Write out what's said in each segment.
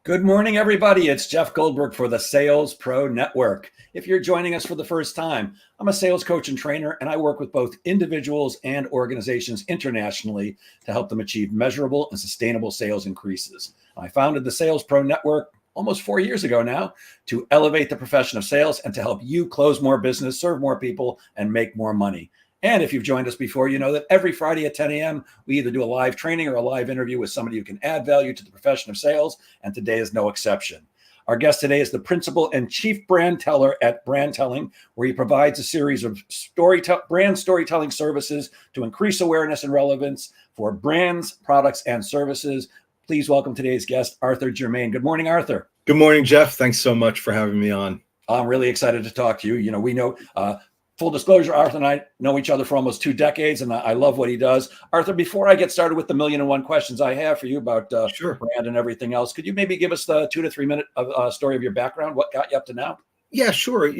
Good morning, everybody. It's Jeff Goldberg for the Sales Pro Network. If you're joining us for the first time, I'm a sales coach and trainer, and I work with both individuals and organizations internationally to help them achieve measurable and sustainable sales increases. I founded the Sales Pro Network almost 4 years ago now to elevate the profession of sales and to help you close more business, serve more people, and make more money. And if you've joined us before, you know that every Friday at 10 a.m., we either do a live training or a live interview with somebody who can add value to the profession of sales, and today is no exception. Our guest today is the principal and chief brand teller at Brand Telling, where he provides a series of brand storytelling services to increase awareness and relevance for brands, products, and services. Please welcome today's guest, Arthur Germain. Good morning, Arthur. Good morning, Jeff. Thanks so much for having me on. I'm really excited to talk to you. You know, we know full disclosure, Arthur and I know each other for almost 2 decades, and I love what he does. Arthur, before I get started with the 1,000,001 questions I have for you about Sure. brand and everything else, could you maybe give us the 2 to 3 minute story of your background? What got you up to now? Yeah, sure.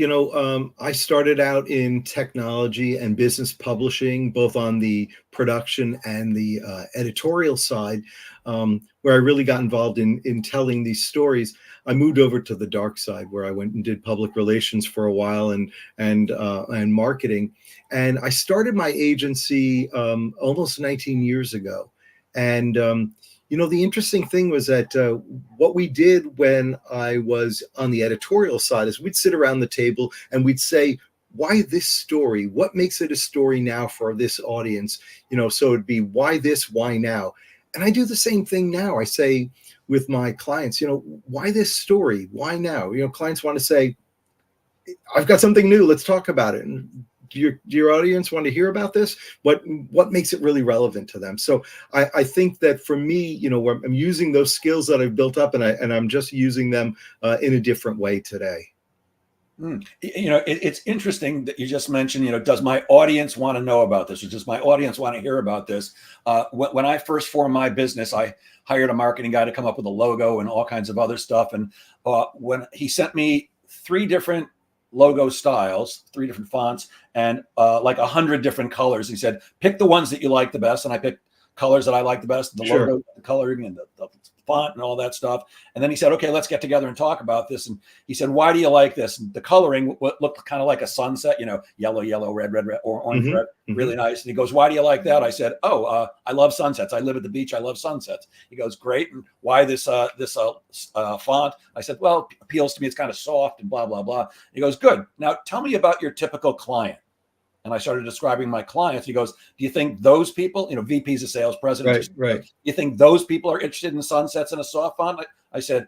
I started out in technology and business publishing, both on the production and the editorial side, where I really got involved in telling these stories. I moved over to the dark side, where I went and did public relations for a while and marketing. And I started my agency almost 19 years ago. And the interesting thing was that what we did when I was on the editorial side is we'd sit around the table and we'd say, why this story? What makes it a story now for this audience? So it'd be why this, why now? And I do the same thing now. I say with my clients, why this story? Why now? Clients want to say, I've got something new. Let's talk about it. And do your audience want to hear about this? What makes it really relevant to them? So I think that for me, where I'm using those skills that I've built up, and I'm just using them in a different way today. It's interesting that you just mentioned, does my audience want to know about this, or does my audience want to hear about this? When I first formed my business, I hired a marketing guy to come up with a logo and all kinds of other stuff. And when he sent me 3 different logo styles, 3 different fonts, and like 100 different colors. He said, pick the ones that you like the best. And I picked colors that I like the best, the Sure. logo, the coloring, and the font and all that stuff. And then he said, okay, let's get together and talk about this. And he said, why do you like this? And the coloring looked kind of like a sunset, yellow, red, or orange, red, really nice. And he goes, why do you like that? I said, I love sunsets. I live at the beach. I love sunsets. He goes, great. And why this font? I said, well, it appeals to me. It's kind of soft and blah, blah, blah. He goes, good. Now tell me about your typical client. And I started describing my clients. He goes, do you think those people, VPs of sales, presidents, Right. You think those people are interested in sunsets and a soft font? I said,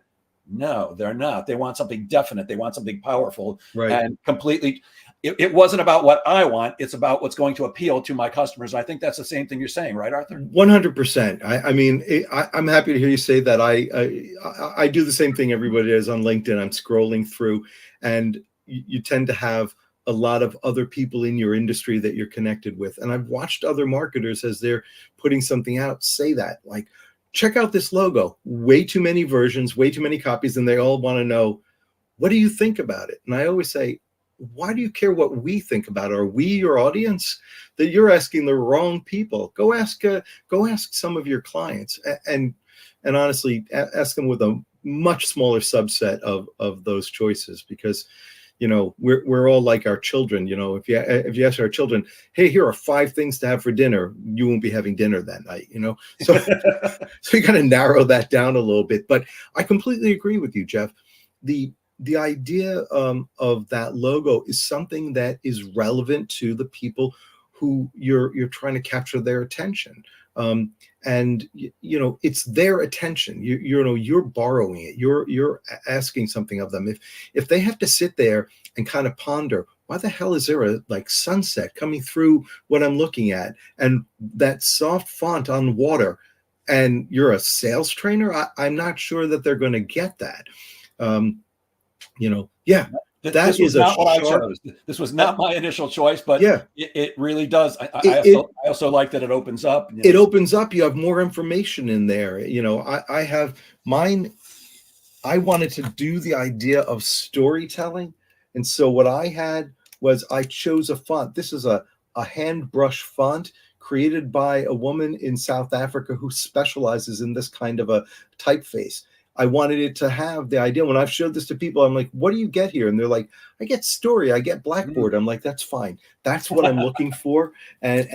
no, they're not. They want something definite. They want something powerful. Right. And completely, it wasn't about what I want. It's about what's going to appeal to my customers. I think that's the same thing you're saying, right, Arthur? 100%. I'm happy to hear you say that. I do the same thing everybody does on LinkedIn. I'm scrolling through, and you tend to have a lot of other people in your industry that you're connected with. And I've watched other marketers as they're putting something out say that, like, check out this logo. Way too many versions, way too many copies, and they all want to know, what do you think about it? And I always say, why do you care what we think about it? Are we your audience? That you're asking the wrong people. Go ask some of your clients, and honestly, ask them with a much smaller subset of those choices, because we're all like our children. If you ask our children, hey, here are 5 things to have for dinner, you won't be having dinner that night. So you got to narrow that down a little bit. But I completely agree with you, Jeff. The idea of that logo is something that is relevant to the people who you're trying to capture their attention. And it's their attention. You're borrowing it. You're asking something of them. If they have to sit there and kind of ponder, why the hell is there a sunset coming through what I'm looking at, and that soft font on water, and you're a sales trainer, I'm not sure that they're going to get that. This was not what I chose. This was not my initial choice, but yeah, it really does. I also like that it opens up. It opens up. You have more information in there. I have mine. I wanted to do the idea of storytelling. And so what I had was I chose a font. This is a hand brush font created by a woman in South Africa who specializes in this kind of a typeface. I wanted it to have the idea. When I've showed this to people, I'm like, what do you get here? And they're like, I get story, I get Blackboard. I'm like, that's fine. That's what I'm looking for. And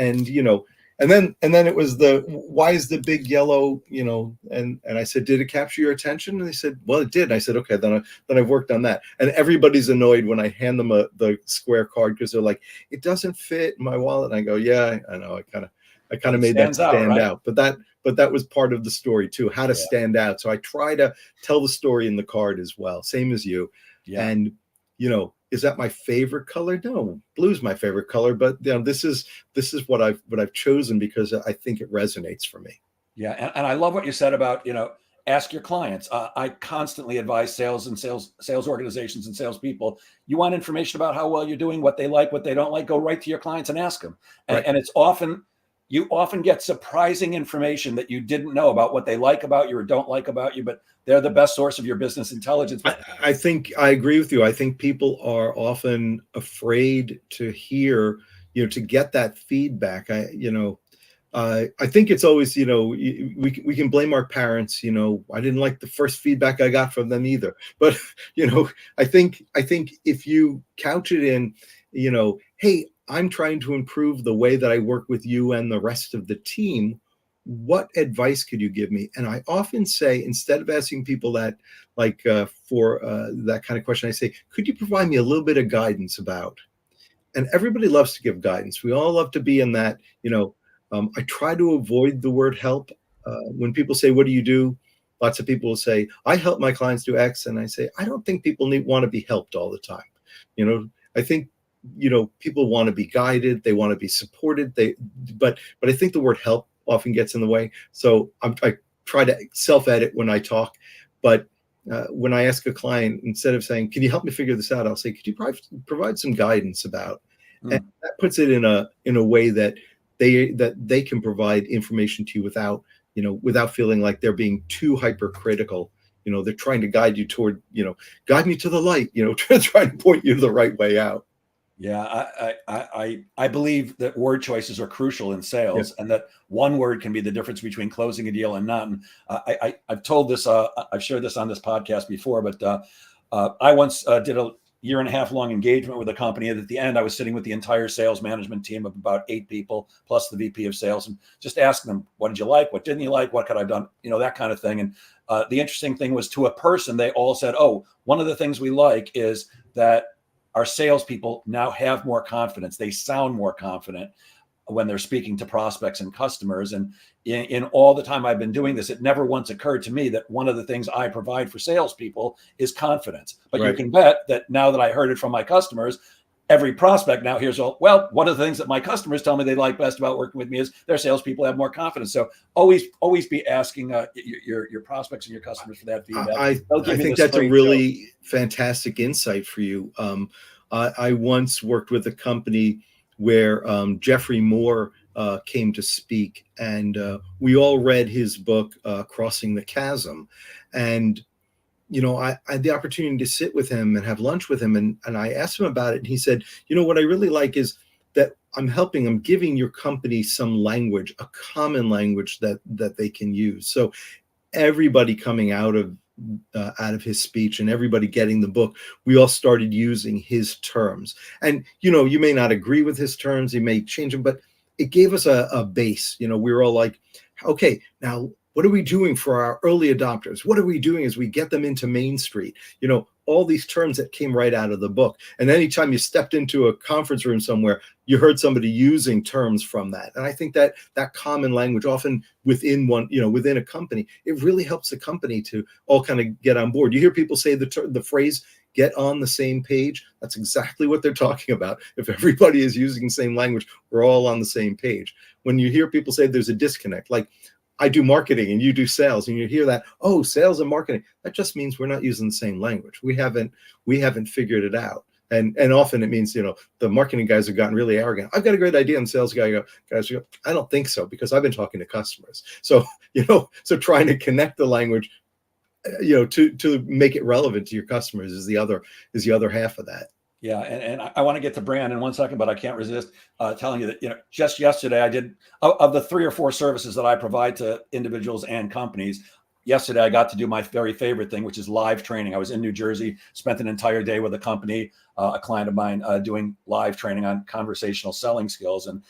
and then it was the, why is the big yellow, and I said, did it capture your attention? And they said, well, it did. And I said, okay, then I've worked on that. And everybody's annoyed when I hand them the square card, because they're like, it doesn't fit in my wallet. And I go, yeah, I know. I kind of made that stand out. But that was part of the story too, how to stand out. So I try to tell the story in the card as well, same as you. Yeah. And is that my favorite color? No, blue's my favorite color, but this is what I've chosen because I think it resonates for me. Yeah, and I love what you said about ask your clients. I constantly advise sales organizations and salespeople. You want information about how well you're doing, what they like, what they don't like. Go right to your clients and ask them. And it's you often get surprising information that you didn't know about what they like about you or don't like about you, but they're the best source of your business intelligence. I think I agree with you. I think people are often afraid to hear, to get that feedback. I think it's always, we can blame our parents. I didn't like the first feedback I got from them either. But, I think if you couch it in, hey, I'm trying to improve the way that I work with you and the rest of the team. What advice could you give me? And I often say, instead of asking people that, for that kind of question, I say, could you provide me a little bit of guidance about? And everybody loves to give guidance. We all love to be in that, I try to avoid the word help. When people say, what do you do? Lots of people will say, I help my clients do X. And I say, I don't think people want to be helped all the time. I think, people want to be guided. They want to be supported. But I think the word help often gets in the way. So I try to self-edit when I talk. But when I ask a client, instead of saying, can you help me figure this out? I'll say, could you provide some guidance about? And that puts it in a way that they can provide information to you without feeling like they're being too hypercritical. They're trying to guide you toward, guide me to the light, trying to point you the right way out. Yeah, I believe that word choices are crucial in sales, and that one word can be the difference between closing a deal and not. And I've told this, I've shared this on this podcast before, but I once did a 1.5 year long engagement with a company, and at the end, I was sitting with the entire sales management team of about 8 people, plus the VP of sales, and just asking them, what did you like? What didn't you like? What could I have done? That kind of thing. And the interesting thing was, to a person, they all said, oh, one of the things we like is that our salespeople now have more confidence. They sound more confident when they're speaking to prospects and customers. And in all the time I've been doing this, it never once occurred to me that one of the things I provide for salespeople is confidence. But you can bet that now that I heard it from my customers, every prospect now hears, well, one of the things that my customers tell me they like best about working with me is their salespeople have more confidence. So always be asking your prospects and your customers for that feedback. I think that's a really fantastic insight for you. I once worked with a company where Jeffrey Moore came to speak, and we all read his book, Crossing the Chasm. And I had the opportunity to sit with him and have lunch with him. And I asked him about it. And he said, what I really like is that I'm giving your company some language, a common language that they can use. So everybody coming out of his speech and everybody getting the book, we all started using his terms. And, you may not agree with his terms, you may change them, but it gave us a base. We were all like, okay, now, what are we doing for our early adopters? What are we doing as we get them into Main Street? All these terms that came right out of the book. And anytime you stepped into a conference room somewhere, you heard somebody using terms from that. And I think that common language, often within within a company, it really helps the company to all kind of get on board. You hear people say the phrase, get on the same page. That's exactly what they're talking about. If everybody is using the same language, we're all on the same page. When you hear people say there's a disconnect, like, I do marketing and you do sales, and you hear that, oh, sales and marketing, that just means we're not using the same language. We haven't figured it out. And often it means, the marketing guys have gotten really arrogant. I've got a great idea. And sales guys go, I don't think so, because I've been talking to customers. So, so trying to connect the language, to make it relevant to your customers is the other half of that. Yeah, and I want to get to brand in 1 second, but I can't resist telling you that, just yesterday I did, of the 3 or 4 services that I provide to individuals and companies, yesterday I got to do my very favorite thing, which is live training. I was in New Jersey, spent an entire day with a company, a client of mine, doing live training on conversational selling skills. And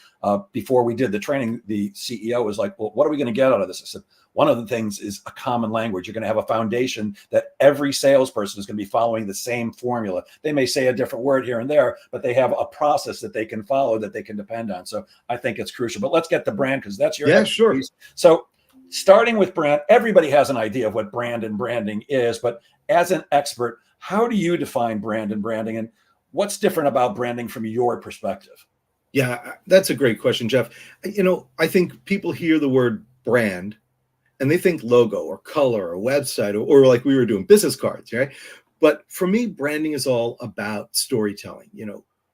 before we did the training, the CEO was like, well, what are we going to get out of this? I said, one of the things is a common language. You're going to have a foundation that every salesperson is going to be following the same formula. They may say a different word here and there, but they have a process that they can follow, that they can depend on. So I think it's crucial. But let's get to brand, because that's your expertise. Sure. So starting with brand, everybody has an idea of what brand and branding is, but as an expert, how do you define brand and branding, and what's different about branding from your perspective? Yeah, that's a great question, Jeff. I think people hear the word brand and they think logo or color or website, or like we were doing business cards, right? But for me, branding is all about storytelling.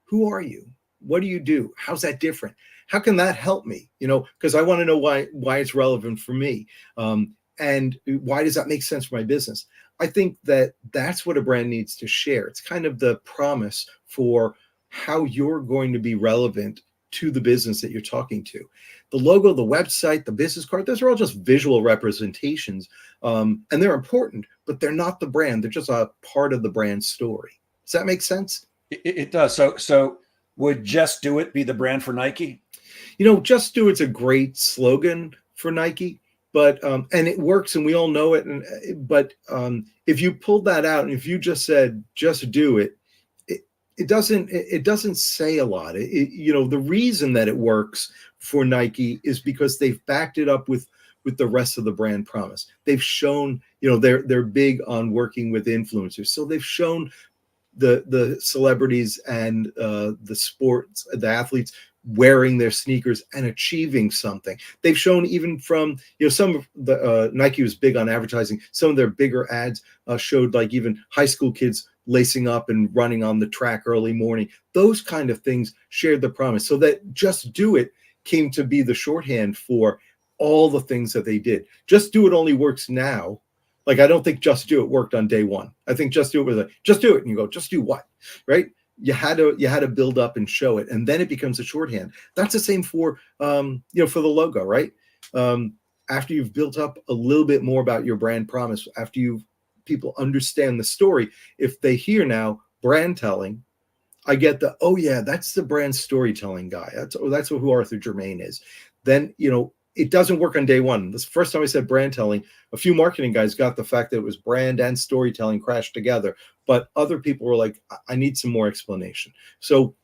Who are you? What do you do? How's that different? How can that help me? Because I want to know why it's relevant for me. And why does that make sense for my business? I think that's what a brand needs to share. It's kind of the promise for how you're going to be relevant to the business that you're talking to. The logo, the website, the business card, those are all just visual representations. And they're important, but they're not the brand. They're just a part of the brand story. Does that make sense? It does. So would Just Do It be the brand for Nike? Just Do It's a great slogan for Nike, but and it works, and we all know it. But if you pulled that out, and if you just said "just do it," it doesn't say a lot. The reason that it works for Nike is because they've backed it up with the rest of the brand promise. They've shown, they're big on working with influencers, so they've shown the celebrities and the athletes wearing their sneakers and achieving something. They've shown, even from some of the Nike was big on advertising. Some of their bigger ads showed like even high school kids lacing up and running on the track early morning. Those kind of things shared the promise, so that Just Do It came to be the shorthand for all the things that they did. Just Do It only works now. Like, I don't think Just Do It worked on day one. I think Just Do It was like, just do it. And you go, just do what? Right? You had to build up and show it. And then it becomes a shorthand. That's the same for, for the logo, right? After you've built up a little bit more about your brand promise, after people understand the story, if they hear now brand telling, I get oh yeah, that's the brand storytelling guy. That's who Arthur Germain is. Then, it doesn't work on day one. This first time I said brand telling, a few marketing guys got the fact that it was brand and storytelling crashed together, but other people were like, I need some more explanation. So,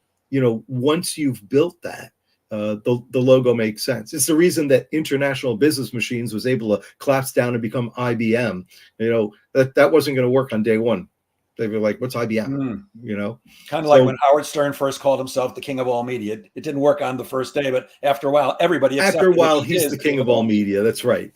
once you've built that, the logo makes sense. It's the reason that International Business Machines was able to collapse down and become IBM. That wasn't going to work on day one. They were like, what's IBM? Kind of like when Howard Stern first called himself the king of all media. It didn't work on the first day, but after a while, everybody accepted. After a while, he's the king of all media. That's right.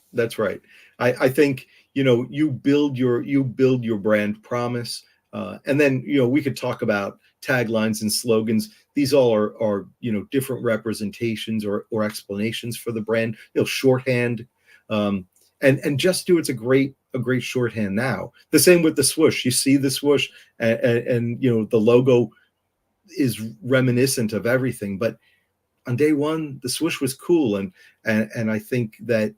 I think you build your brand promise, and then we could talk about taglines and slogans. These all are different representations or explanations for the brand. Shorthand, and Just Do It's a great shorthand now. The same with the swoosh. You see the swoosh, and the logo is reminiscent of everything. But on day one, the swoosh was cool, and I think that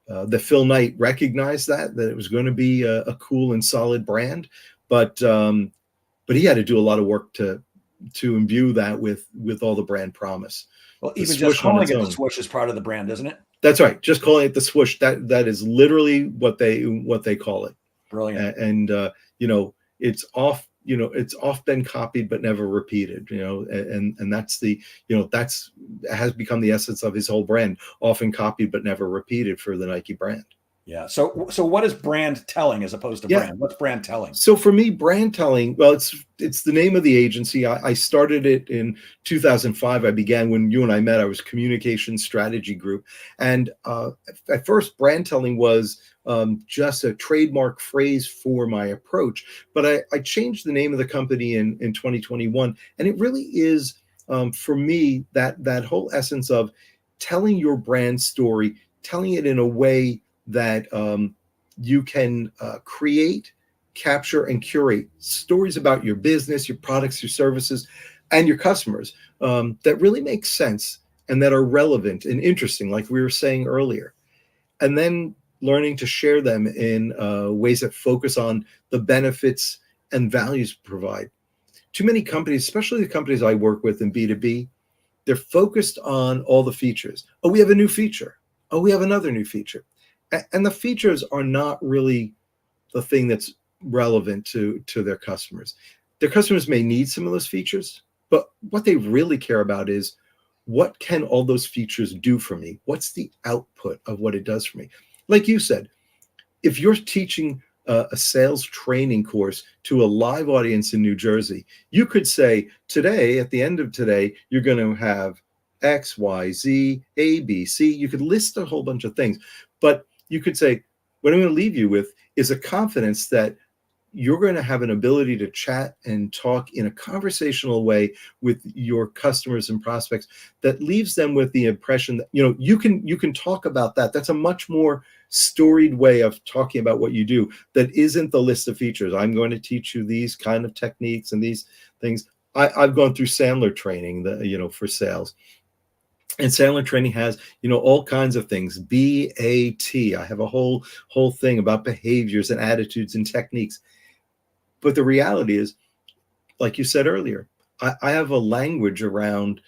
that Phil Knight recognized that it was going to be a cool and solid brand, but he had to do a lot of work to imbue that with all the brand promise. Well, even just calling it the swoosh is part of the brand, isn't it? That's right. Just calling it the swoosh, that is literally what they call it. Brilliant. And it's often copied but never repeated. And that's has become the essence of his whole brand. Often copied but never repeated for the Nike brand. Yeah. So what is brand telling as opposed to brand? What's brand telling? So for me, brand telling, well, it's the name of the agency. I started it in 2005. I began when you and I met. I was Communication Strategy Group. And at first, brand telling was just a trademark phrase for my approach. But I changed the name of the company in 2021. And it really is, for me, that whole essence of telling your brand story, telling it in a way that you can create, capture, and curate stories about your business, your products, your services, and your customers that really make sense and that are relevant and interesting, like we were saying earlier. And then learning to share them in ways that focus on the benefits and values provide. Too many companies, especially the companies I work with in B2B, they're focused on all the features. Oh, we have a new feature. Oh, we have another new feature. And the features are not really the thing that's relevant to their customers. Their customers may need some of those features, but what they really care about is, what can all those features do for me? What's the output of what it does for me? Like you said, if you're teaching a sales training course to a live audience in New Jersey, you could say, today, at the end of today, you're going to have X, Y, Z, A, B, C. You could list a whole bunch of things, but you could say, what I'm going to leave you with is a confidence that you're going to have an ability to chat and talk in a conversational way with your customers and prospects that leaves them with the impression that, you can talk about that. That's a much more storied way of talking about what you do that isn't the list of features. I'm going to teach you these kind of techniques and these things. I've gone through Sandler training, for sales. And Sandler training has, all kinds of things. BAT. I have a whole thing about behaviors and attitudes and techniques. But the reality is, like you said earlier, I have a language around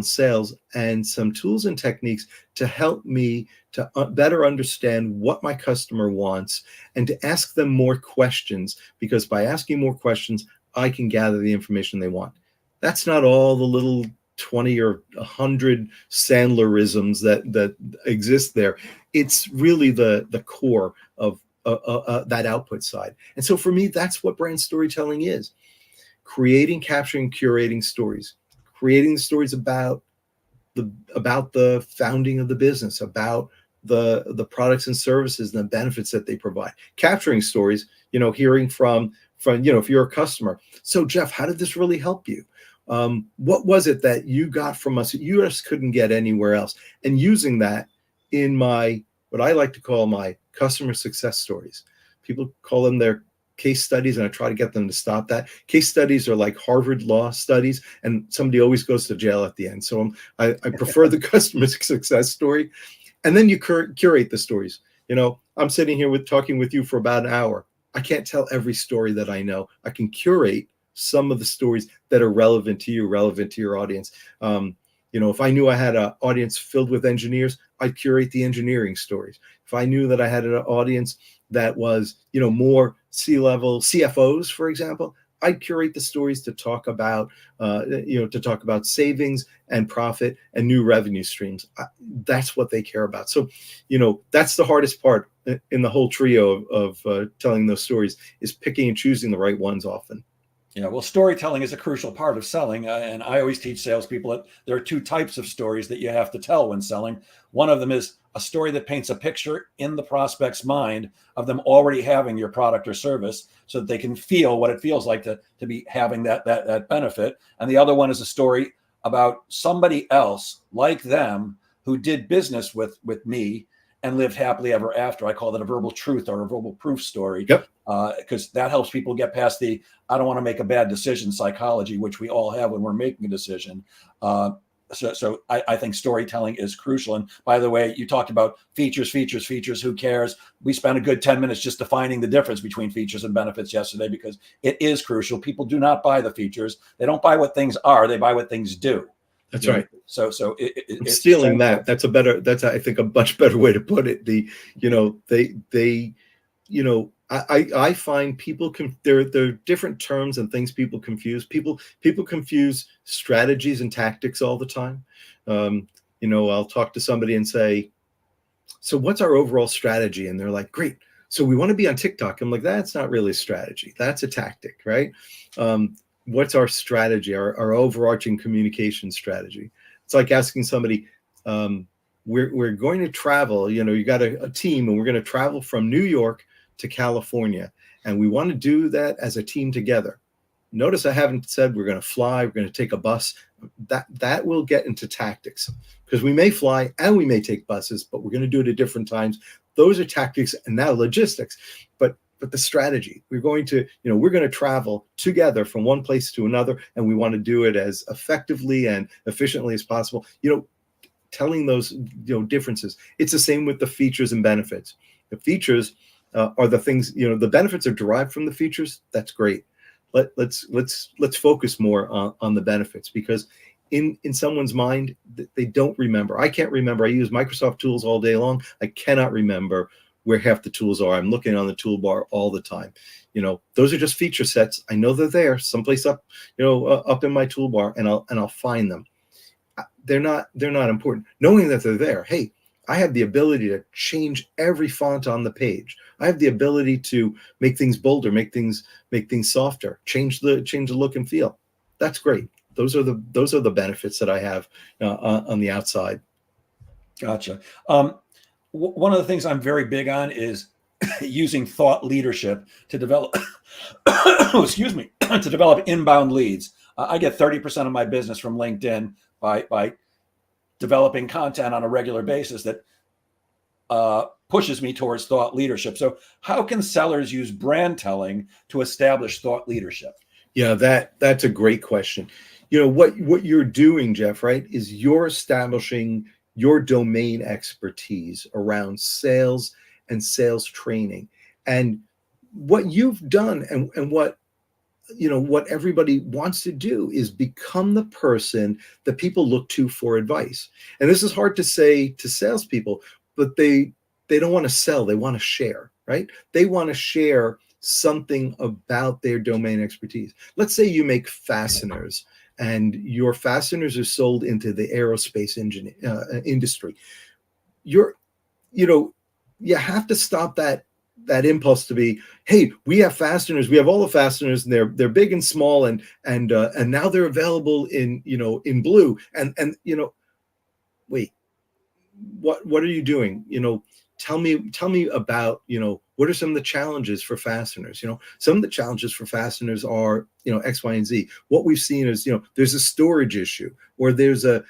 sales and some tools and techniques to help me to better understand what my customer wants and to ask them more questions, because by asking more questions, I can gather the information they want. That's not all the little 20 or 100 Sandlerisms that exist there. It's really the core of that output side. And so for me, that's what brand storytelling is: creating, capturing, curating stories, creating the stories about the founding of the business, about the products and services and the benefits that they provide, capturing stories, hearing from if you're a customer. So Jeff, how did this really help you? What was it that you got from us that you just couldn't get anywhere else? And using that in what I like to call my customer success stories. People call them their case studies, and I try to get them to stop that. Case studies are like Harvard law studies, and somebody always goes to jail at the end. So I prefer the customer success story. And then you curate the stories. I'm sitting here talking with you for about an hour. I can't tell every story that I know. I can curate some of the stories that are relevant to you, relevant to your audience. If I knew I had an audience filled with engineers, I'd curate the engineering stories. If I knew that I had an audience that was, more C-level CFOs, for example, I'd curate the stories to talk about, savings and profit and new revenue streams. That's what they care about. So, that's the hardest part in the whole trio of telling those stories, is picking and choosing the right ones often. Yeah, well, storytelling is a crucial part of selling. And I always teach salespeople that there are two types of stories that you have to tell when selling. One of them is a story that paints a picture in the prospect's mind of them already having your product or service, so that they can feel what it feels like to be having that benefit. And the other one is a story about somebody else like them who did business with me and lived happily ever after. I call that a verbal truth or a verbal proof story. Yep. Because that helps people get past the I don't want to make a bad decision psychology, which we all have when we're making a decision. So I think storytelling is crucial. And by the way, you talked about features. Who cares? We spent a good 10 minutes just defining the difference between features and benefits yesterday, because it is crucial. People do not buy the features. They don't buy what things are. They buy what things do. That's right. So it's stealing that. That's I think a much better way to put it. I find people there are different terms and things people confuse. People confuse strategies and tactics all the time. I'll talk to somebody and say, so what's our overall strategy? And they're like, great. So we want to be on TikTok. I'm like, that's not really a strategy. That's a tactic, right? What's our strategy, our overarching communication strategy? It's like asking somebody, we're going to travel, you got a team, and we're going to travel from New York to California, and we want to do that as a team together. Notice I haven't said we're going to fly, we're going to take a bus. That will get into tactics, because we may fly and we may take buses, but we're going to do it at different times. Those are tactics, and now logistics. But the strategy, we're going to travel together from one place to another, and we want to do it as effectively and efficiently as possible. Telling those differences. It's the same with the features and benefits. The features are the things, the benefits are derived from the features. That's great. Let's focus more on the benefits, because in someone's mind, they don't remember. I can't remember. I use Microsoft tools all day long. I cannot remember where half the tools are. I'm looking on the toolbar all the time. Those are just feature sets. I know they're there someplace up, up in my toolbar, and I'll find them. They're not important. Knowing that they're there, hey, I have the ability to change every font on the page. I have the ability to make things bolder, make things softer, change the look and feel. That's great. Those are the benefits that I have on the outside. Gotcha. One of the things I'm very big on is using thought leadership to develop, excuse me, to develop inbound leads. I get 30% of my business from LinkedIn by developing content on a regular basis that pushes me towards thought leadership. So how can sellers use brand telling to establish thought leadership? Yeah, that's a great question. What you're doing, Jeff, right, is you're establishing your domain expertise around sales and sales training. And what you've done, and what everybody wants to do, is become the person that people look to for advice. And this is hard to say to salespeople, but they don't want to sell. They want to share, right? They want to share something about their domain expertise. Let's say you make fasteners, and your fasteners are sold into the aerospace industry. You have to stop that impulse to be, hey, we have fasteners, we have all the fasteners, and they're big and small, and now they're available in blue, and wait, what are you doing? Tell me about, what are some of the challenges for fasteners? Some of the challenges for fasteners are, X, Y, and Z. What we've seen is, there's a storage issue, or there's a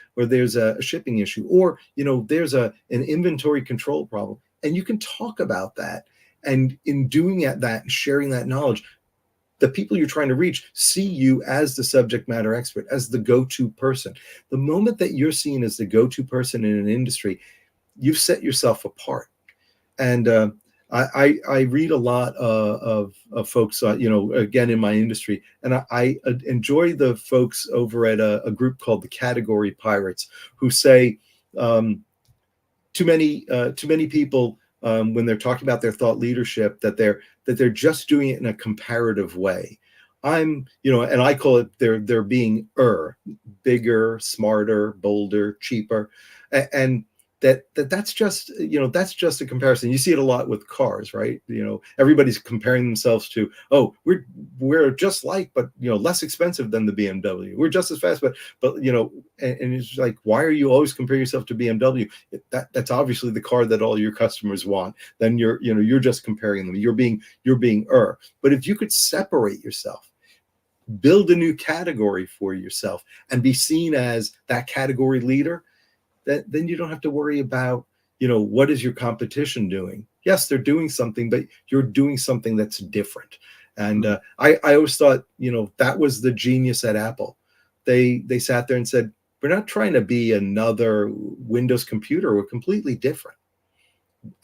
shipping issue, or, there's an inventory control problem. And you can talk about that. And in doing that and sharing that knowledge, the people you're trying to reach see you as the subject matter expert, as the go-to person. The moment that you're seen as the go-to person in an industry, you've set yourself apart. And I read a lot of folks, again, in my industry, and I enjoy the folks over at a group called the Category Pirates, who say too many people, when they're talking about their thought leadership, that they're just doing it in a comparative way. And I call it they're being bigger, smarter, bolder, cheaper, and that's just a comparison. You see it a lot with cars, right? Everybody's comparing themselves to, oh, we're just like, but less expensive than the BMW. We're just as fast, but and it's like, why are you always comparing yourself to BMW? That's obviously the car that all your customers want. Then you're just comparing them. You're being But if you could separate yourself, build a new category for yourself, and be seen as that category leader, then you don't have to worry about, what is your competition doing? Yes, they're doing something, but you're doing something that's different. And I always thought, that was the genius at Apple. They sat there and said, we're not trying to be another Windows computer. We're completely different.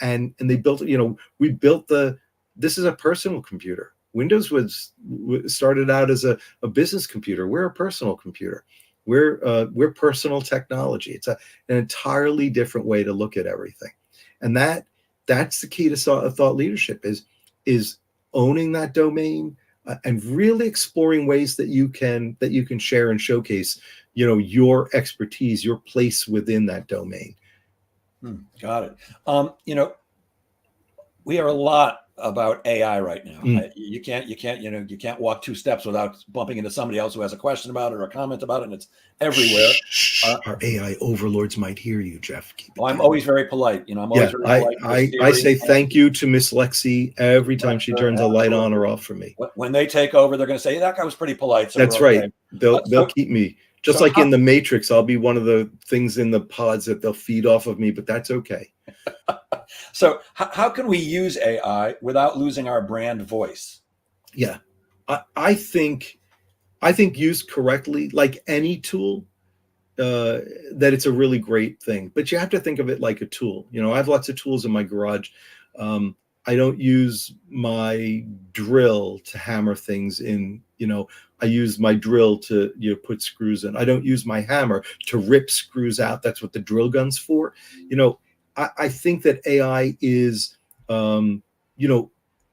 And they built, this is a personal computer. Windows started out as a business computer. We're a personal computer. We're personal technology. It's an entirely different way to look at everything. And that's the key to thought leadership, is owning that domain, and really exploring ways that you can share and showcase, your expertise, your place within that domain. Got it. We hear a lot about AI right now. You can't walk two steps without bumping into somebody else who has a question about it or a comment about it, and it's everywhere. Our AI overlords might hear you, Jeff. I'm always very polite. I'm always very polite. I say thank you to Miss Lexi every time she turns a light on or off for me. When they take over, they're going to say, that guy was pretty polite. So that's right. They'll keep me. Just like in the Matrix, I'll be one of the things in the pods that they'll feed off of me, but that's okay. So how can we use AI without losing our brand voice? Yeah, I think used correctly, like any tool, that it's a really great thing. But you have to think of it like a tool. I have lots of tools in my garage. I don't use my drill to hammer things in. I use my drill to put screws in. I don't use my hammer to rip screws out. That's what the drill gun's for. I think that AI is,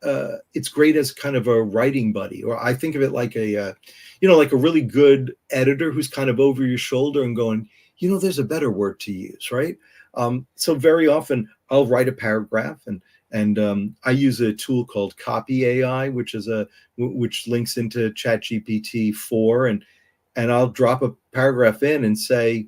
it's great as kind of a writing buddy, or I think of it like like a really good editor who's kind of over your shoulder and going, there's a better word to use, right? So very often I'll write a paragraph, and I use a tool called Copy AI, which links into ChatGPT 4, and I'll drop a paragraph in and say,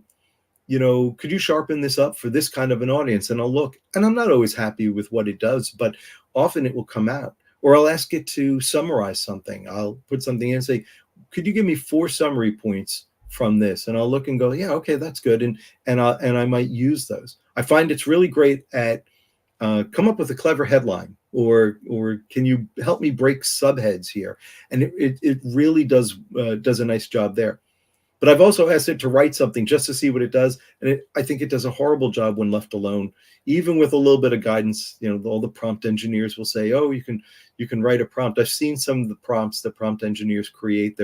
could you sharpen this up for this kind of an audience? And I'll look, and I'm not always happy with what it does, but often it will come out. Or I'll ask it to summarize something. I'll put something in and say, could you give me 4 summary points from this? And I'll look and go, yeah, okay, that's good. And I might use those. I find it's really great at come up with a clever headline, or can you help me break subheads here? And it really does a nice job there. But I've also asked it to write something just to see what it does, and I think it does a horrible job when left alone. Even with a little bit of guidance, all the prompt engineers will say, "Oh, you can write a prompt." I've seen some of the prompts that prompt engineers create.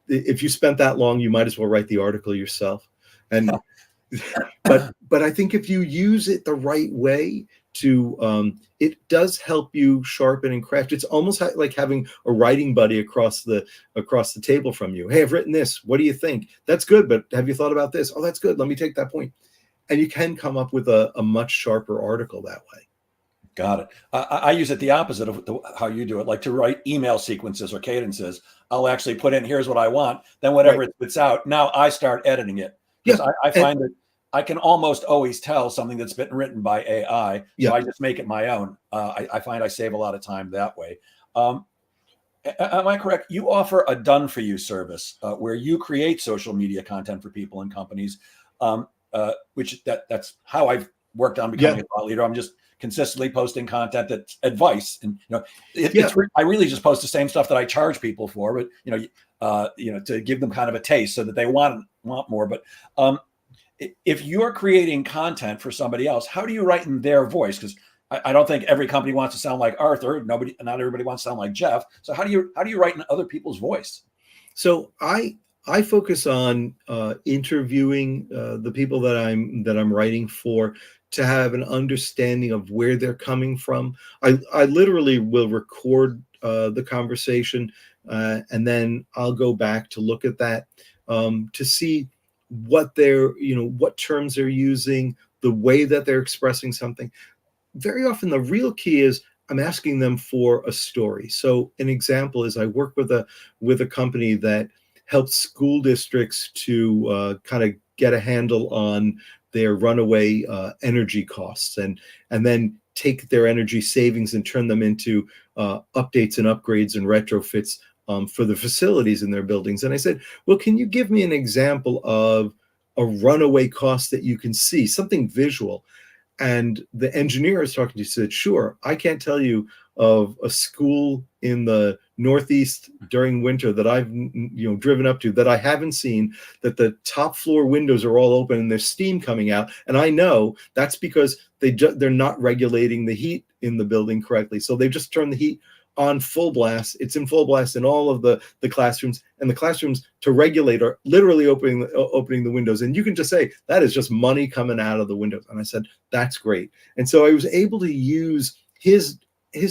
If you spent that long, you might as well write the article yourself. And but I think if you use it the right way, it does help you sharpen and craft. It's almost like having a writing buddy across the table from you. Hey, I've written this. What do you think? That's good, but have you thought about this? Oh, that's good. Let me take that point. And you can come up with a much sharper article that way. Got it. I use it the opposite of how you do it, like to write email sequences or cadences. I'll actually put in, here's what I want. Then whatever it spits out, now I start editing it. Because I find that I can almost always tell something that's been written by AI. So I just make it my own. I find I save a lot of time that way. Am I correct? You offer a done-for-you service where you create social media content for people and companies, which that's how I've worked on becoming a thought leader. I'm just consistently posting content that's advice, and I really just post the same stuff that I charge people for, but to give them kind of a taste so that they want more. But if you're creating content for somebody else, how do you write in their voice? Because I don't think every company wants to sound like Arthur. Not everybody wants to sound like Jeff. So how do you write in other people's voice? So I focus on interviewing the people that I'm writing for, to have an understanding of where they're coming from. I literally will record the conversation, and then I'll go back to look at that to see what what terms they're using, the way that they're expressing something. Very often the real key is I'm asking them for a story. So an example is I work with a company that helps school districts to kind of get a handle on their runaway energy costs, and then take their energy savings and turn them into updates and upgrades and retrofits for the facilities in their buildings. And I said, well, can you give me an example of a runaway cost that you can see, something visual? And the engineer I was talking to said, sure, I can't tell you of a school in the Northeast during winter that I've driven up to that I haven't seen, that the top floor windows are all open and there's steam coming out. And I know that's because they're not regulating the heat in the building correctly. So they've just turned the heat on full blast. It's in full blast in all of the classrooms, and the classrooms to regulate are literally opening the windows. And you can just say, that is just money coming out of the windows. And I said, that's great. And so I was able to use his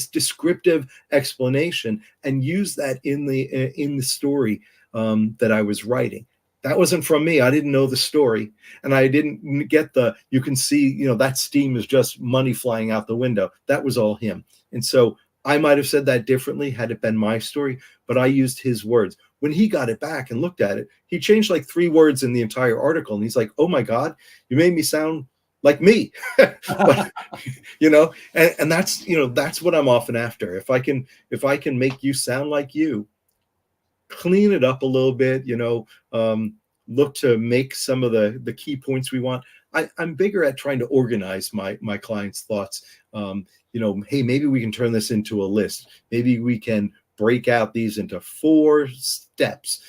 descriptive explanation and use that in the story that I was writing. That wasn't from me. I didn't know the story, and I didn't get you can see, that steam is just money flying out the window. That was all him. And so I might have said that differently had it been my story, but I used his words. When he got it back and looked at it, he changed like 3 words in the entire article. And he's like, oh my God, you made me sound like me. But, and that's what I'm often after. If I can make you sound like you, clean it up a little bit, look to make some of the key points we want. I'm bigger at trying to organize my clients' thoughts. Hey, maybe we can turn this into a list. Maybe we can break out these into 4 steps.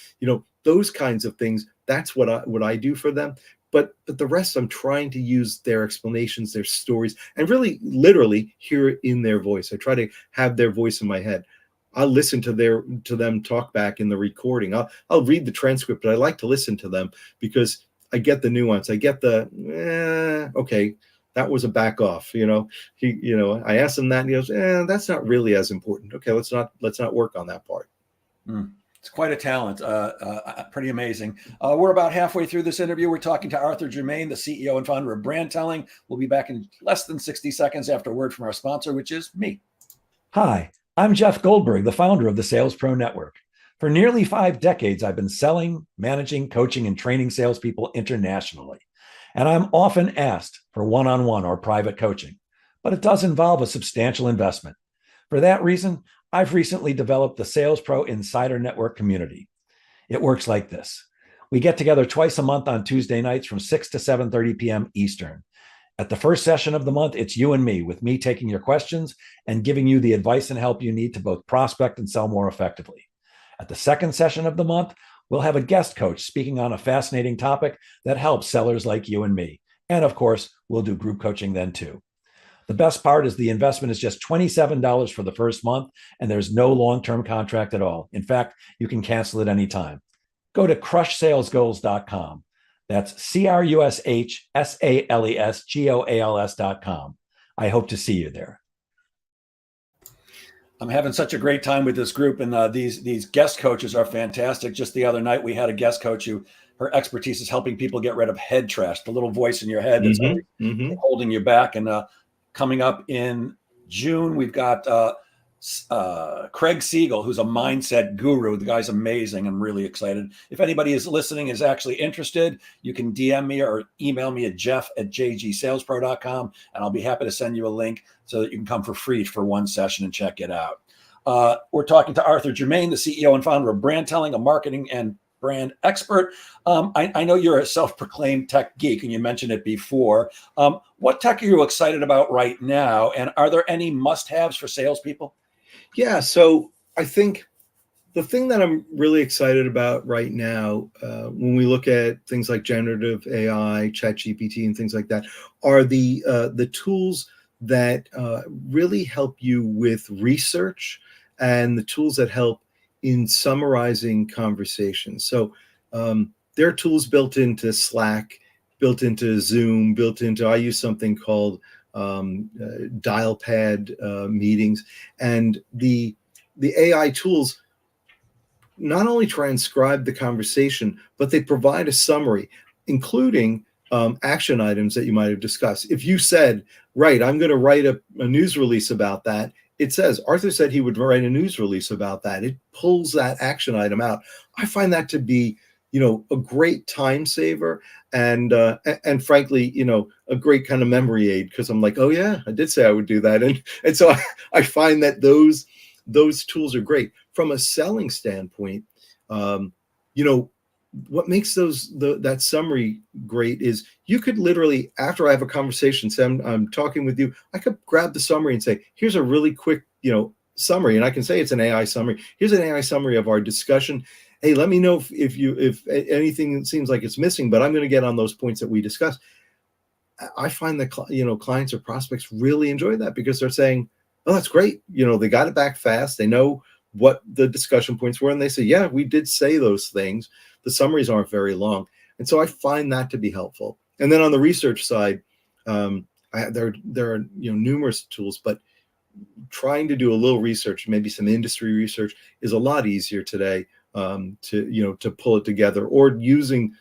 Those kinds of things. That's what I do for them. but the rest, I'm trying to use their explanations, their stories, and really literally hear it in their voice. I try to have their voice in my head. I'll listen to them talk back in the recording. I'll read the transcript, but I like to listen to them because I get the nuance. I get the okay, that was a back off. I asked him that, and he goes, that's not really as important. Okay, let's not work on that part. It's quite a talent. Pretty amazing. We're about halfway through this interview. We're talking to Arthur Germain, the CEO and founder of Brand Telling. We'll be back in less than 60 seconds after a word from our sponsor, which is me. Hi, I'm Jeff Goldberg, the founder of the Sales Pro Network. For nearly 5 decades, I've been selling, managing, coaching, and training salespeople internationally. And I'm often asked for one-on-one or private coaching, but it does involve a substantial investment. For that reason, I've recently developed the Sales Pro Insider Network community. It works like this. We get together twice a month on Tuesday nights from 6 to 7:30 p.m. Eastern. At the first session of the month, it's you and me, with me taking your questions and giving you the advice and help you need to both prospect and sell more effectively. At the second session of the month, we'll have a guest coach speaking on a fascinating topic that helps sellers like you and me. And of course, we'll do group coaching then too. The best part is the investment is just $27 for the first month, and there's no long-term contract at all. In fact, you can cancel at any time. Go to crushsalesgoals.com. That's crushsalesgoals.com. I hope to see you there. I'm having such a great time with this group, and these guest coaches are fantastic. Just the other night, we had a guest coach who her expertise is helping people get rid of head trash, the little voice in your head that's always holding you back. And coming up in June, we've got Craig Siegel, who's a mindset guru. The guy's amazing. I'm really excited. If anybody is listening is actually interested, you can DM me or email me at jeff@jgsalespro.com, and I'll be happy to send you a link so that you can come for free for one session and check it out. We're talking to Arthur Germain, the CEO and founder of Brand Telling, a marketing and brand expert. I know you're a self-proclaimed tech geek, and you mentioned it before. What tech are you excited about right now? And are there any must-haves for salespeople? Yeah, so I think the thing that I'm really excited about right now, when we look at things like generative AI, ChatGPT, and things like that, are the tools that really help you with research, and the tools that help in summarizing conversations. So there are tools built into Slack, built into Zoom, I use something called dial pad meetings, and the AI tools not only transcribe the conversation, but they provide a summary, including action items that you might have discussed. If you said, right, I'm going to write a news release about that, it says, Arthur said he would write a news release about that. It pulls that action item out. I find that to be, a great time saver, and frankly, a great kind of memory aid, because I'm like, oh yeah, I did say I would do that. And so I find that those tools are great. From a selling standpoint, what makes that summary great is you could literally, after I have a conversation, say I'm talking with you, I could grab the summary and say, here's a really quick, summary. And I can say it's an AI summary. Here's an AI summary of our discussion. Hey, let me know if anything seems like it's missing, but I'm going to get on those points that we discussed. I find that, clients or prospects really enjoy that, because they're saying, oh, that's great. They got it back fast. They know what the discussion points were, and they say, yeah, we did say those things. The summaries aren't very long. And so I find that to be helpful. And then on the research side, there are numerous tools, but trying to do a little research, maybe some industry research, is a lot easier today to pull it together, or using,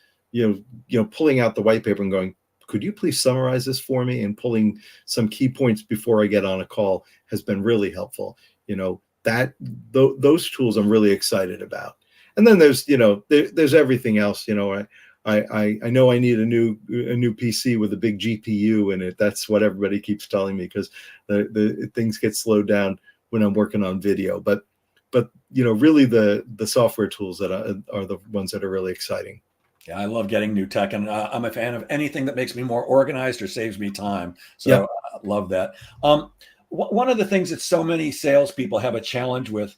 pulling out the white paper and going, could you please summarize this for me? And pulling some key points before I get on a call has been really helpful. Those tools I'm really excited about. And then there's everything else. I know I need a new PC with a big GPU in it. That's what everybody keeps telling me, because the things get slowed down when I'm working on video. But really the software tools that are the ones that are really exciting. Yeah, I love getting new tech, and I'm a fan of anything that makes me more organized or saves me time. So I love that. One of the things that so many salespeople have a challenge with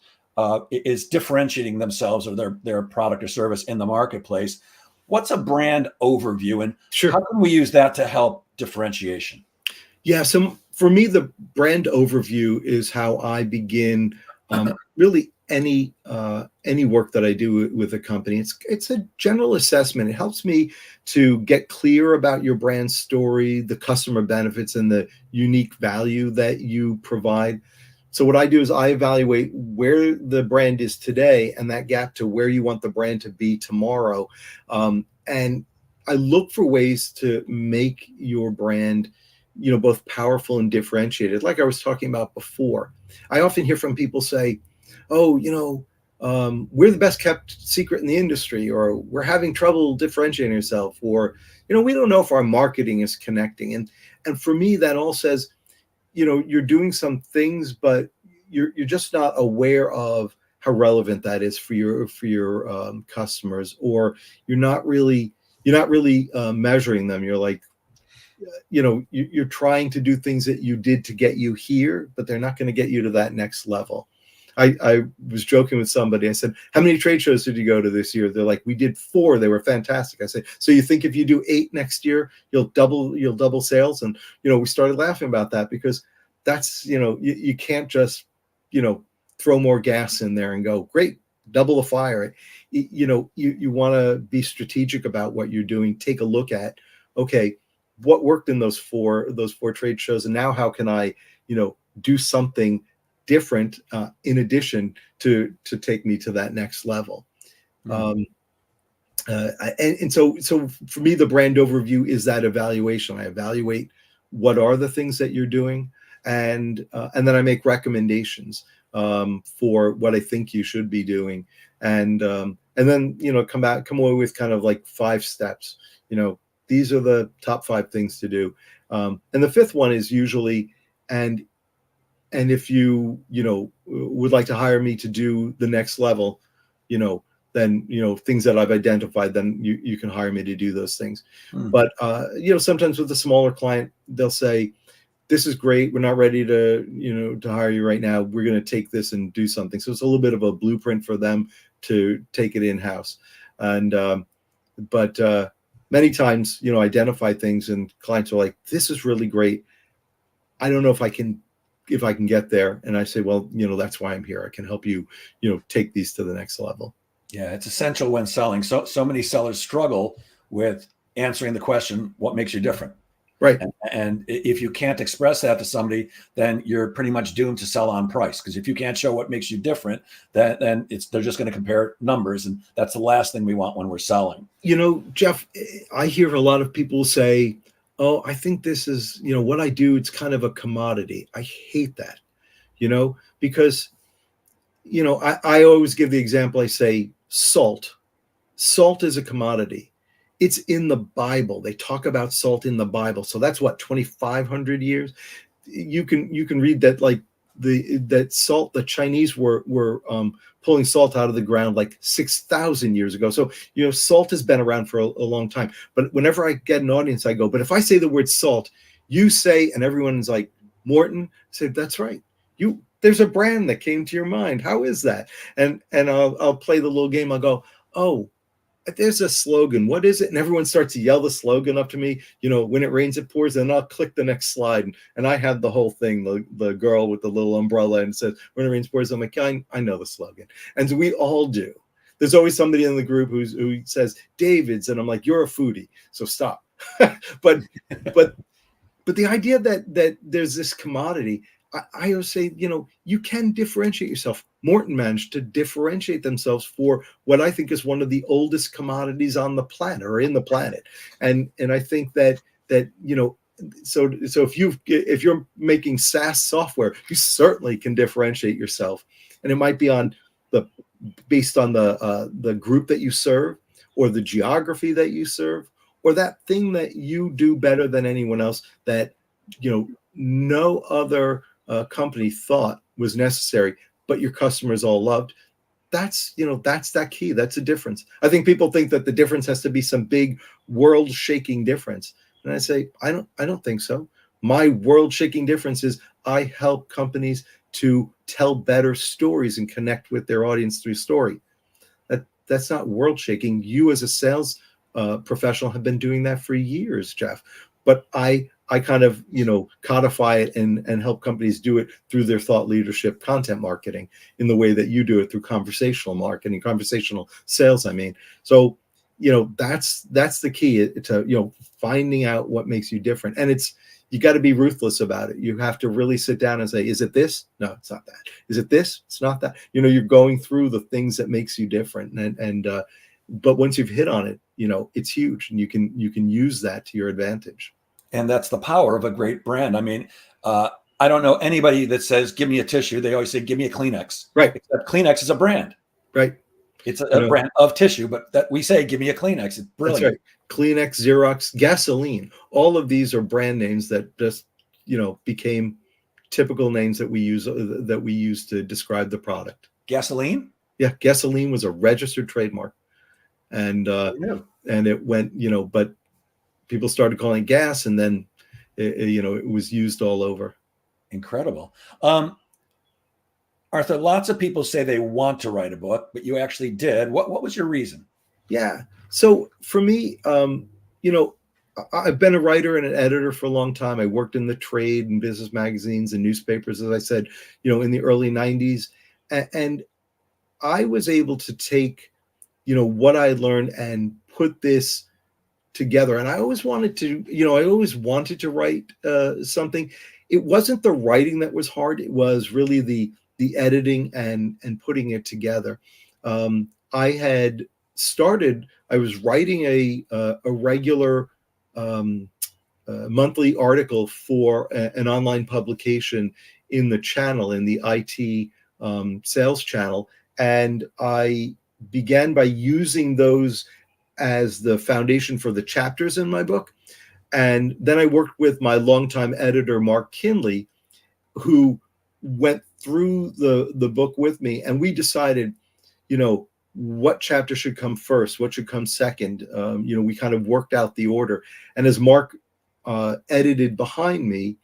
is differentiating themselves or their product or service in the marketplace. What's a brand overview, and Sure. how can we use that to help differentiation? Yeah. So for me, the brand overview is how I begin really any work that I do with a company. It's a general assessment. It helps me to get clear about your brand story, the customer benefits, and the unique value that you provide. So what I do is I evaluate where the brand is today and that gap to where you want the brand to be tomorrow. And I look for ways to make your brand, both powerful and differentiated. Like I was talking about before, I often hear from people say, "Oh, we're the best kept secret in the industry," or "We're having trouble differentiating ourselves," or "We don't know if our marketing is connecting." And for me, that all says, you're doing some things, but you're just not aware of how relevant that is for your customers, or you're not really measuring them. You're like, you're trying to do things that you did to get you here, but they're not going to get you to that next level. I was joking with somebody. I said, "How many trade shows did you go to this year?" They're like, "We did 4. They were fantastic." I said, "So you think if you do 8 next year, you'll double sales?" And we started laughing about that, because that's you can't just throw more gas in there and go, "Great, double the fire." You want to be strategic about what you're doing. Take a look at, okay, what worked in those four trade shows, and now how can I do something different in addition to take me to that next level. Mm. So for me, the brand overview is that evaluation. I evaluate what are the things that you're doing, and then I make recommendations for what I think you should be doing, and then come away with kind of like 5 steps. These are the top 5 things to do, and the 5th one is usually, and if you would like to hire me to do the next level, then things that I've identified, then you can hire me to do those things. Mm. But sometimes with a smaller client, they'll say, "This is great. We're not ready to hire you right now. We're going to take this and do something." So it's a little bit of a blueprint for them to take it in house. And but many times, identify things, and clients are like, "This is really great. I don't know if I can get there." And I say, "Well, that's why I'm here. I can help you, take these to the next level." Yeah, it's essential when selling. So many sellers struggle with answering the question, "What makes you different?" Right. And if you can't express that to somebody, then you're pretty much doomed to sell on price. Because if you can't show what makes you different, then they're just going to compare numbers, and that's the last thing we want when we're selling. Jeff, I hear a lot of people say, "Oh, I think this is, what I do, it's kind of a commodity." I hate that, because, I always give the example. I say, salt. Salt is a commodity. It's in the Bible. They talk about salt in the Bible. So that's what, 2,500 years. You can read that, like that salt. The Chinese were pulling salt out of the ground like 6,000 years ago. So salt has been around for a long time. But whenever I get an audience, I go, "But if I say the word salt, you say," and everyone's like, "Morton." I say, "That's right. There's a brand that came to your mind. How is that?" And I'll play the little game. I'll go, "Oh, there's a slogan. What is it?" And everyone starts to yell the slogan up to me. "When it rains, it pours." And I'll click the next slide, and I have the whole thing. The girl with the little umbrella, and it says, "When it rains, it pours." I'm like, I know the slogan, and so we all do. There's always somebody in the group who says David's, and I'm like, "You're a foodie, so stop." but but but the idea that there's this commodity, I always say, you can differentiate yourself. Morton managed to differentiate themselves for what I think is one of the oldest commodities on the planet, or in the planet. And I think that so if you're making SaaS software, you certainly can differentiate yourself. And it might be based on the group that you serve, or the geography that you serve, or that thing that you do better than anyone else, that no other company thought was necessary, but your customers all loved. That's that key. That's a difference. I think people think that the difference has to be some big world shaking difference, and I say, I don't think so. My world shaking difference is I help companies to tell better stories and connect with their audience through story. That's not world shaking. You as a sales professional have been doing that for years, Jeff. But I kind of, codify it and help companies do it through their thought leadership content marketing in the way that you do it through conversational marketing, conversational sales, I mean. So, that's the key to, finding out what makes you different. And you got to be ruthless about it. You have to really sit down and say, is it this? No, it's not that. Is it this? It's not that. You're going through the things that makes you different. But once you've hit on it, it's huge, and you can use that to your advantage. And that's the power of a great brand. I mean, I don't know anybody that says, give me a tissue. They always say, give me a Kleenex. Right. Except Kleenex is a brand. Right. It's a brand of tissue, but that we say, give me a Kleenex. It's brilliant. That's right. Kleenex, Xerox, gasoline. All of these are brand names that just, became typical names that we use to describe the product. Gasoline? Yeah. Gasoline was a registered trademark. And it went, but people started calling it gas, and then it was used all over. Incredible. Arthur, lots of people say they want to write a book, but you actually did. What was your reason? Yeah. So for me, I've been a writer and an editor for a long time. I worked in the trade and business magazines and newspapers, as I said, in the early 90s. And I was able to take, what I learned and put this together. And I always wanted to write something. It wasn't the writing that was hard. It was really the editing and putting it together. I was writing a regular monthly article for an online publication in the channel, in the IT sales channel. And I began by using those as the foundation for the chapters in my book. And then I worked with my longtime editor, Mark Kinley, who went through the book with me. And we decided, what chapter should come first, what should come second. We kind of worked out the order. And as Mark edited behind me,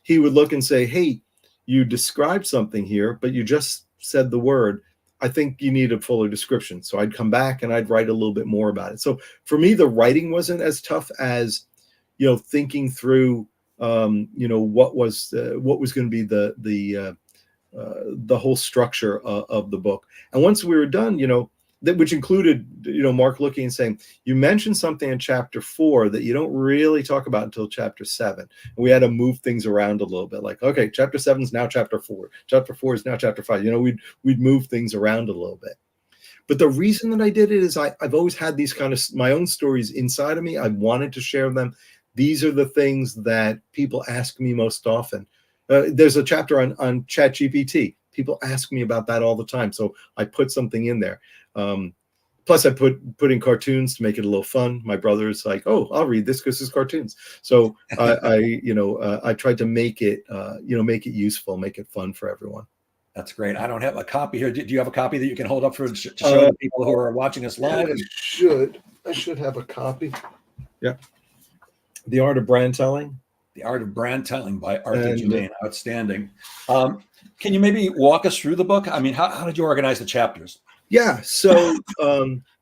he would look and say, hey, you described something here, but you just said the word. I think you need a fuller description. So I'd come back and I'd write a little bit more about it. So for me, the writing wasn't as tough as, thinking through, what was going to be the whole structure of the book. And once we were done, which included, Mark looking and saying, you mentioned something in chapter 4 that you don't really talk about until chapter 7. And we had to move things around a little bit, like, okay, chapter 7 is now chapter 4. Chapter 4 is now chapter 5. We'd move things around a little bit. But the reason that I did it is I've always had these kind of my own stories inside of me. I wanted to share them. These are the things that people ask me most often. There's a chapter on ChatGPT. People ask me about that all the time. So I put something in there. Plus I put in cartoons to make it a little fun. My brother's like, oh, I'll read this because it's cartoons. So I tried to make it, make it useful, make it fun for everyone. That's great. I don't have a copy here. Do you have a copy that you can hold up to show the people who are watching us live? I should have a copy. Yeah. The Art of Brand Telling. The Art of Brand Telling by Arthur Germain. Outstanding. Can you maybe walk us through the book? I mean, how did you organize the chapters? Yeah. So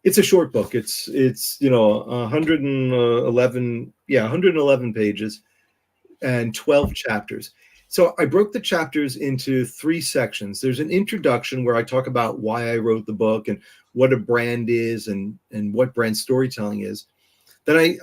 it's a short book. It's 111 pages and 12 chapters. So I broke the chapters into 3 sections. There's an introduction where I talk about why I wrote the book and what a brand is and what brand storytelling is. Then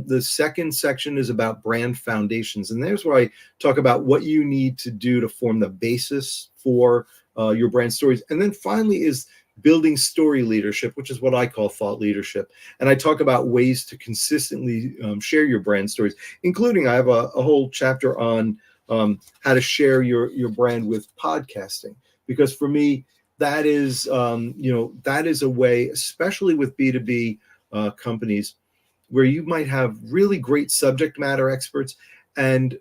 the second section is about brand foundations. And there's where I talk about what you need to do to form the basis for your brand stories. And then finally is building story leadership, which is what I call thought leadership. And I talk about ways to consistently share your brand stories, including I have a whole chapter on how to share your brand with podcasting. Because for me, that is, that is a way, especially with B2B companies, where you might have really great subject matter experts. And,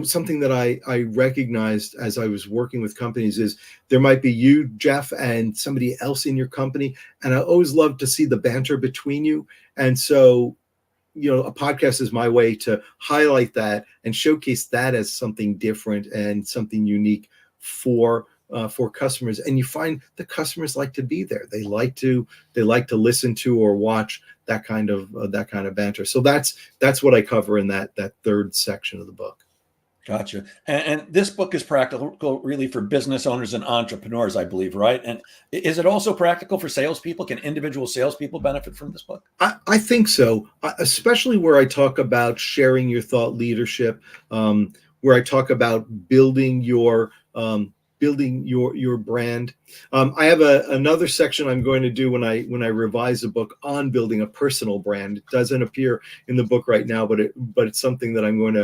something that I recognized as I was working with companies is there might be you, Jeff, and somebody else in your company. And I always love to see the banter between you. And so, a podcast is my way to highlight that and showcase that as something different and something unique for customers. And you find the customers like to be there. They like to listen to or watch that kind of banter. So that's what I cover in that third section of the book. Gotcha. And this book is practical really for business owners and entrepreneurs, I believe, right? And is it also practical for salespeople? Can individual salespeople benefit from this book? I think so, especially where I talk about sharing your thought leadership, where I talk about building your brand. I have another section I'm going to do when I revise a book on building a personal brand. It doesn't appear in the book right now, but it's something that I'm going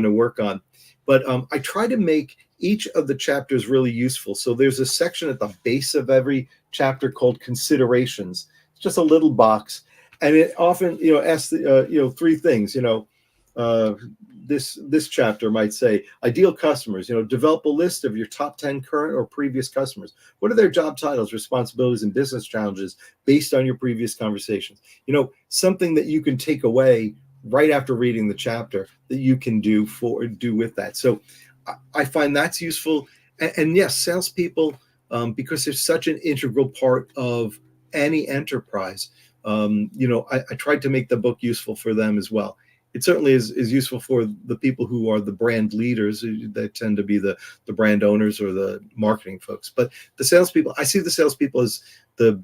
to work on. But I try to make each of the chapters really useful. So there's a section at the base of every chapter called considerations. It's just a little box, and it often asks three things. This chapter might say ideal customers. Develop a list of your top 10 current or previous customers. What are their job titles, responsibilities, and business challenges based on your previous conversations? Something that you can take away right after reading the chapter that you can do with that. So I find that's useful. And yes, salespeople, because they're such an integral part of any enterprise, I tried to make the book useful for them as well. It certainly is useful for the people who are the brand leaders. That tend to be the brand owners or the marketing folks. But the salespeople, I see the salespeople as the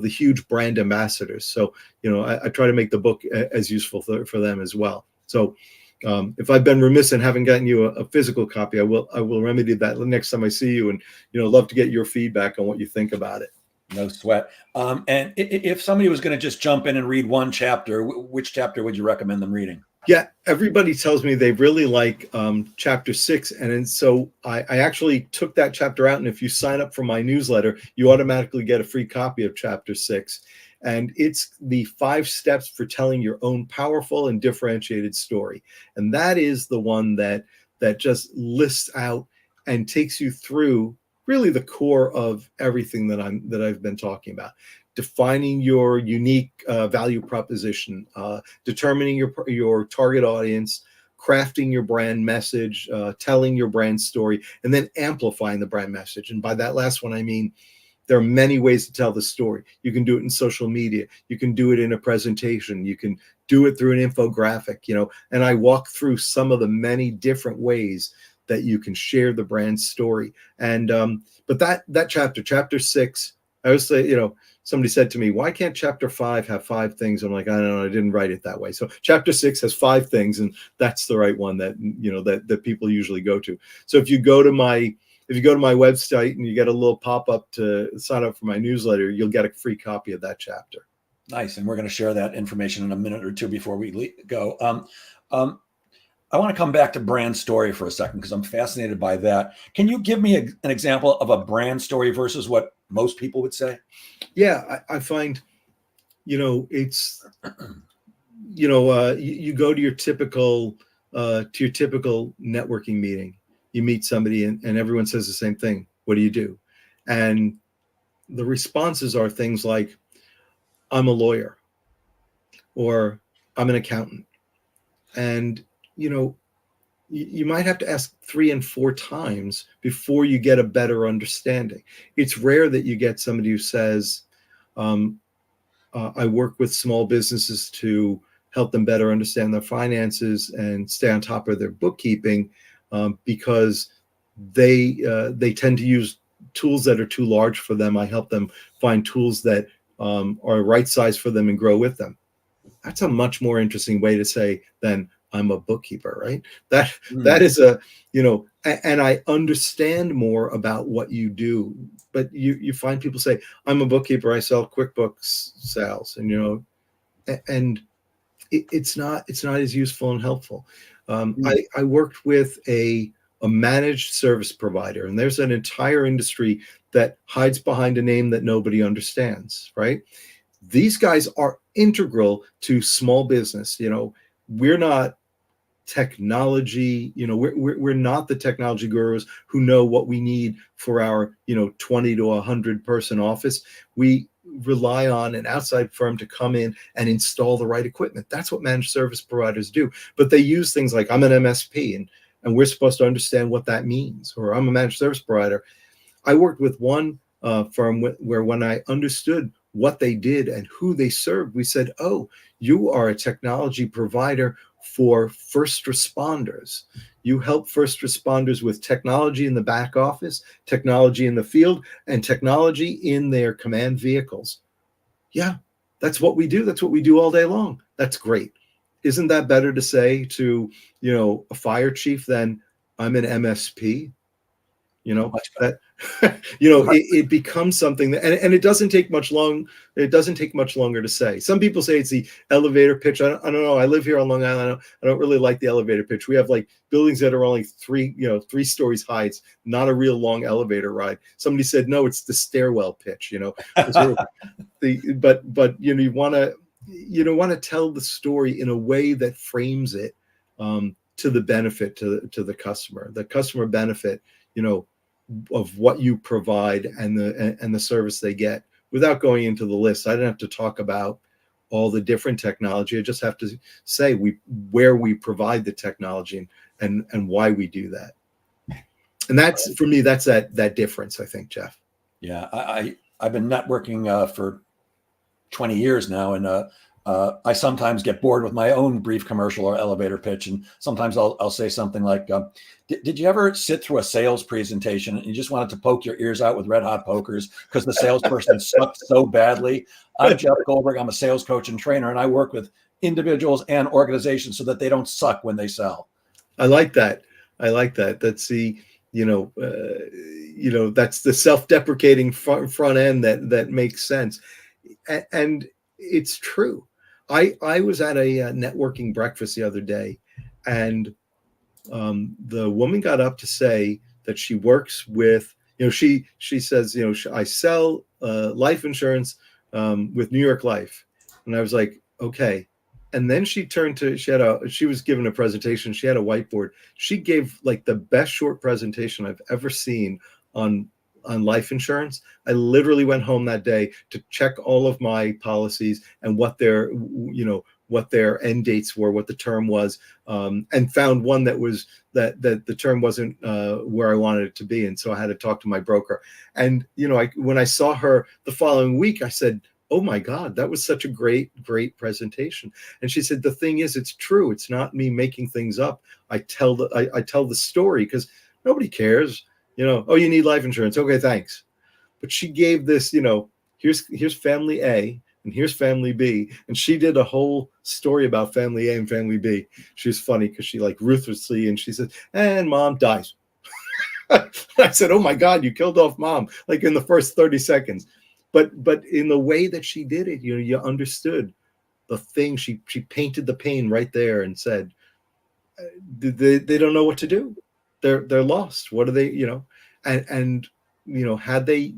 huge brand ambassadors. So I try to make the book as useful for them as well. So if I've been remiss in having gotten you a physical copy, I will remedy that next time I see you, and love to get your feedback on what you think about it. No sweat. And if somebody was going to just jump in and read one chapter, which chapter would you recommend them reading? Yeah, everybody tells me they really like chapter 6. And so I actually took that chapter out. And if you sign up for my newsletter, you automatically get a free copy of chapter 6. And it's the 5 steps for telling your own powerful and differentiated story. And that is the one that just lists out and takes you through really the core of everything that I've been talking about. Defining your unique value proposition, determining your target audience, crafting your brand message, telling your brand story, and then amplifying the brand message. And by that last one, I mean, there are many ways to tell the story. You can do it in social media. You can do it in a presentation. You can do it through an infographic, and I walk through some of the many different ways that you can share the brand story. And but that chapter 6, I always say, somebody said to me, why can't chapter 5 have 5 things? I'm like, I don't know, I didn't write it that way. So chapter 6 has 5 things, and that's the right one that that people usually go to. So if you go to my website and you get a little pop-up to sign up for my newsletter, you'll get a free copy of that chapter. Nice. And we're going to share that information in a minute or two before we go. I want to come back to brand story for a second because I'm fascinated by that. Can you give me an example of a brand story versus what most people would say? Yeah, I find, it's, you go to your typical networking meeting. You meet somebody and everyone says the same thing. What do you do? And the responses are things like, I'm a lawyer, or I'm an accountant. And, you might have to ask 3 and 4 times before you get a better understanding. It's rare that you get somebody who says, I work with small businesses to help them better understand their finances and stay on top of their bookkeeping, because they tend to use tools that are too large for them. I help them find tools that are right size for them and grow with them. That's a much more interesting way to say than I'm a bookkeeper, right? That is and I understand more about what you do. But you find people say, I'm a bookkeeper, I sell QuickBooks sales, and and it's not as useful and helpful. I worked with a managed service provider, and there's an entire industry that hides behind a name that nobody understands, right? These guys are integral to small business. We're not technology, we're not the technology gurus who know what we need for our 20 to 100 person office. We rely on an outside firm to come in and install the right equipment. That's what managed service providers do. But they use things like, I'm an MSP, and we're supposed to understand what that means, or I'm a managed service provider. I worked with one firm where when I understood what they did and who they served, we said, oh, you are a technology provider for first responders. You help first responders with technology in the back office, technology in the field, and technology in their command vehicles. Yeah, that's what we do. That's what we do all day long. That's great. Isn't that better to say to, a fire chief than I'm an MSP? Much better. That it becomes something that, and it doesn't take much longer to say. Some people say it's the elevator pitch. I don't know. I live here on Long Island. I don't really like the elevator pitch. We have like buildings that are only three stories high. It's not a real long elevator ride. Somebody said, no, it's the stairwell pitch, but you want to tell the story in a way that frames it to the benefit to the customer benefit, of what you provide and the service they get, without going into the list. I don't have to talk about all the different technology. I just have to say where we provide the technology and why we do that. And that's, for me, that's that difference, I think, Jeff. Yeah, I've been networking for 20 years now, and I sometimes get bored with my own brief commercial or elevator pitch, and sometimes I'll say something like, did you ever sit through a sales presentation and you just wanted to poke your ears out with red hot pokers because the salesperson sucked so badly? I'm Jeff Goldberg. I'm a sales coach and trainer, and I work with individuals and organizations so that they don't suck when they sell. I like that. That's the that's the self-deprecating front end that makes sense, and it's true. I was at a networking breakfast the other day, and the woman got up to say that she works with, she says, I sell life insurance with New York Life. And I was like, okay. And then she turned to, she was given a presentation. She had a whiteboard. She gave like the best short presentation I've ever seen on life insurance. I literally went home that day to check all of my policies and what their end dates were, what the term was, and found one that was that the term wasn't where I wanted it to be. And so I had to talk to my broker. And, when I saw her the following week, I said, oh my God, that was such a great presentation. And she said, the thing is, it's true. It's not me making things up. I tell the story because nobody cares. Oh, you need life insurance. Okay, thanks. But she gave this, here's family A and here's family B. And she did a whole story about family A and family B. She was funny because she ruthlessly, and she said, and mom dies. I said, oh my God, you killed off mom, like in the first 30 seconds. But in the way that she did it, you understood the thing. She painted the pain right there and said, they don't know what to do. They're lost. What are they, and had they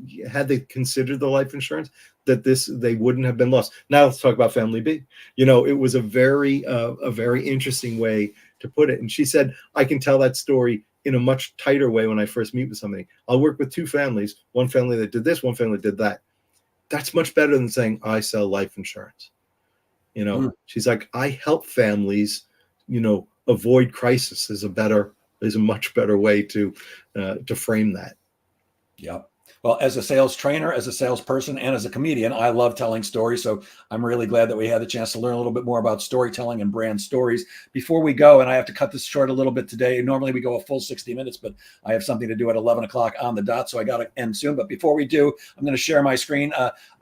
considered the life insurance, that they wouldn't have been lost. Now let's talk about family B. It was a very interesting way to put it. And she said, I can tell that story in a much tighter way when I first meet with somebody. I'll work with two families, one family that did this, one family that did that. That's much better than saying I sell life insurance. She's like, I help families, avoid crisis is a much better way to frame that. Yeah. Well, as a sales trainer, as a salesperson, and as a comedian, I love telling stories. So I'm really glad that we had the chance to learn a little bit more about storytelling and brand stories. Before we go, and I have to cut this short a little bit today. Normally we go a full 60 minutes, but I have something to do at 11 o'clock on the dot. So I got to end soon. But before we do, I'm going to share my screen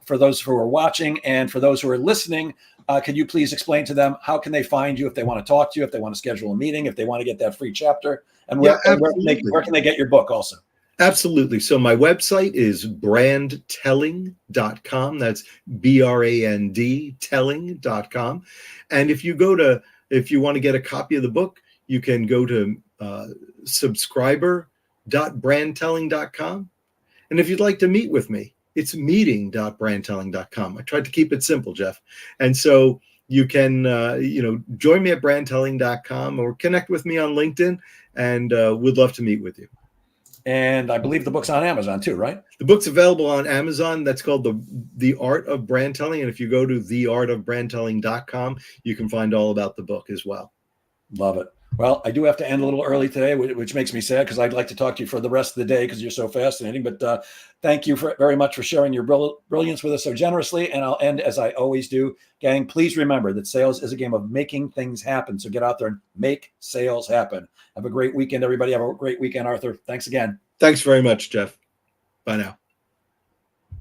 for those who are watching and for those who are listening. Can you please explain to them how can they find you if they want to talk to you, if they want to schedule a meeting, if they want to get that free chapter, and where can they get your book also? Absolutely. So my website is brandtelling.com. That's BRAND telling.com. And if you want to get a copy of the book, you can go to subscriber.brandtelling.com. And if you'd like to meet with me, it's meeting.brandtelling.com. I tried to keep it simple, Jeff. And so you can, join me at brandtelling.com or connect with me on LinkedIn, and we'd love to meet with you. And I believe the book's on Amazon too, right? The book's available on Amazon. That's called The Art of Brand Telling. And if you go to theartofbrandtelling.com, you can find all about the book as well. Love it. Well, I do have to end a little early today, which makes me sad because I'd like to talk to you for the rest of the day because you're so fascinating. But thank you very much for sharing your brilliance with us so generously. And I'll end as I always do. Gang, please remember that sales is a game of making things happen. So get out there and make sales happen. Have a great weekend, everybody. Have a great weekend, Arthur. Thanks again. Thanks very much, Jeff. Bye now.